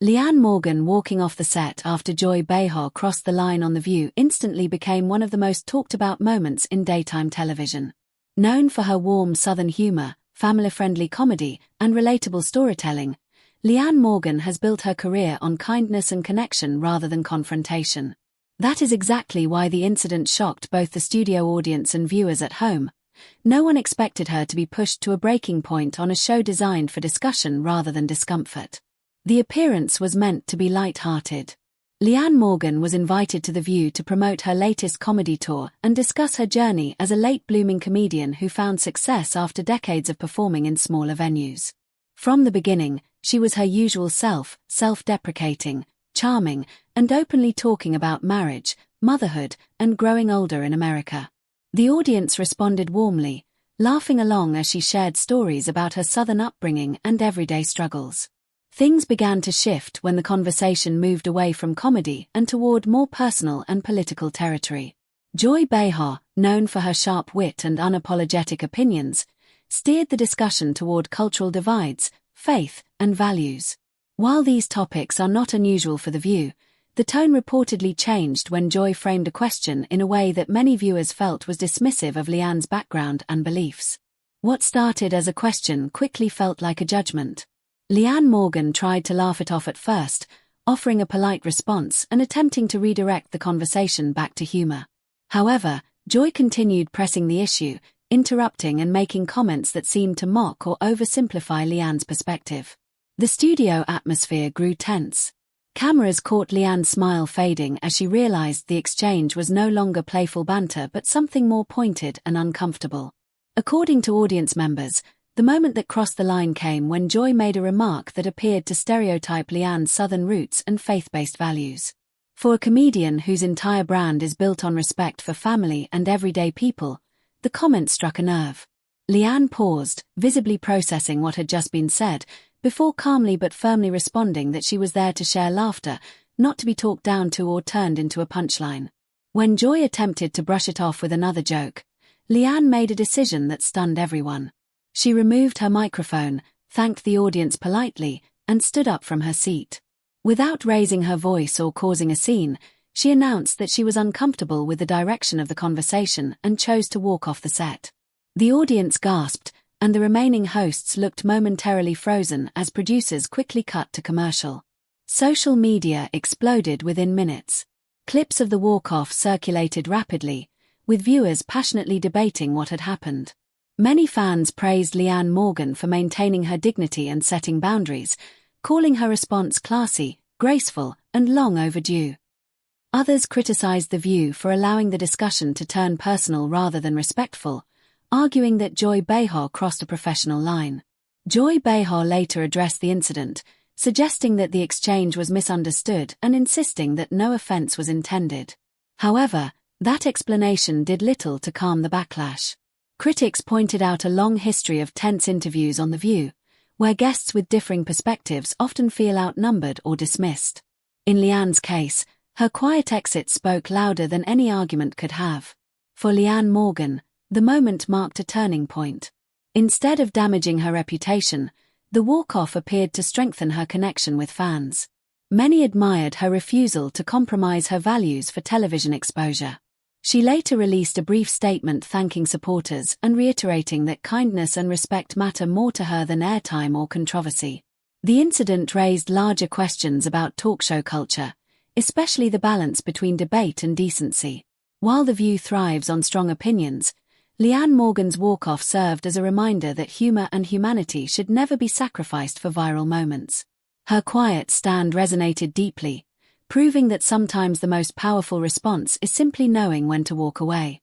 Leanne Morgan walking off the set after Joy Behar crossed the line on The View instantly became one of the most talked-about moments in daytime television. Known for her warm Southern humor, family-friendly comedy, and relatable storytelling, Leanne Morgan has built her career on kindness and connection rather than confrontation. That is exactly why the incident shocked both the studio audience and viewers at home. No one expected her to be pushed to a breaking point on a show designed for discussion rather than discomfort. The appearance was meant to be light-hearted. Leanne Morgan was invited to The View to promote her latest comedy tour and discuss her journey as a late-blooming comedian who found success after decades of performing in smaller venues. From the beginning, she was her usual self, self-deprecating, charming, and openly talking about marriage, motherhood, and growing older in America. The audience responded warmly, laughing along as she shared stories about her Southern upbringing and everyday struggles. Things began to shift when the conversation moved away from comedy and toward more personal and political territory. Joy Behar, known for her sharp wit and unapologetic opinions, steered the discussion toward cultural divides, faith, and values. While these topics are not unusual for The View, the tone reportedly changed when Joy framed a question in a way that many viewers felt was dismissive of Leanne's background and beliefs. What started as a question quickly felt like a judgment. Leanne Morgan tried to laugh it off at first, offering a polite response and attempting to redirect the conversation back to humor. However, Joy continued pressing the issue, interrupting and making comments that seemed to mock or oversimplify Leanne's perspective. The studio atmosphere grew tense. Cameras caught Leanne's smile fading as she realized the exchange was no longer playful banter but something more pointed and uncomfortable. According to audience members, the moment that crossed the line came when Joy made a remark that appeared to stereotype Leanne's Southern roots and faith-based values. For a comedian whose entire brand is built on respect for family and everyday people, the comment struck a nerve. Leanne paused, visibly processing what had just been said, before calmly but firmly responding that she was there to share laughter, not to be talked down to or turned into a punchline. When Joy attempted to brush it off with another joke, Leanne made a decision that stunned everyone. She removed her microphone, thanked the audience politely, and stood up from her seat. Without raising her voice or causing a scene, she announced that she was uncomfortable with the direction of the conversation and chose to walk off the set. The audience gasped, and the remaining hosts looked momentarily frozen as producers quickly cut to commercial. Social media exploded within minutes. Clips of the walk-off circulated rapidly, with viewers passionately debating what had happened. Many fans praised Leanne Morgan for maintaining her dignity and setting boundaries, calling her response classy, graceful, and long overdue. Others criticized The View for allowing the discussion to turn personal rather than respectful, arguing that Joy Behar crossed a professional line. Joy Behar later addressed the incident, suggesting that the exchange was misunderstood and insisting that no offense was intended. However, that explanation did little to calm the backlash. Critics pointed out a long history of tense interviews on The View, where guests with differing perspectives often feel outnumbered or dismissed. In Leanne's case, her quiet exit spoke louder than any argument could have. For Leanne Morgan, the moment marked a turning point. Instead of damaging her reputation, the walk-off appeared to strengthen her connection with fans. Many admired her refusal to compromise her values for television exposure. She later released a brief statement thanking supporters and reiterating that kindness and respect matter more to her than airtime or controversy. The incident raised larger questions about talk show culture, especially the balance between debate and decency. While The View thrives on strong opinions, Leanne Morgan's walk-off served as a reminder that humor and humanity should never be sacrificed for viral moments. Her quiet stand resonated deeply, proving that sometimes the most powerful response is simply knowing when to walk away.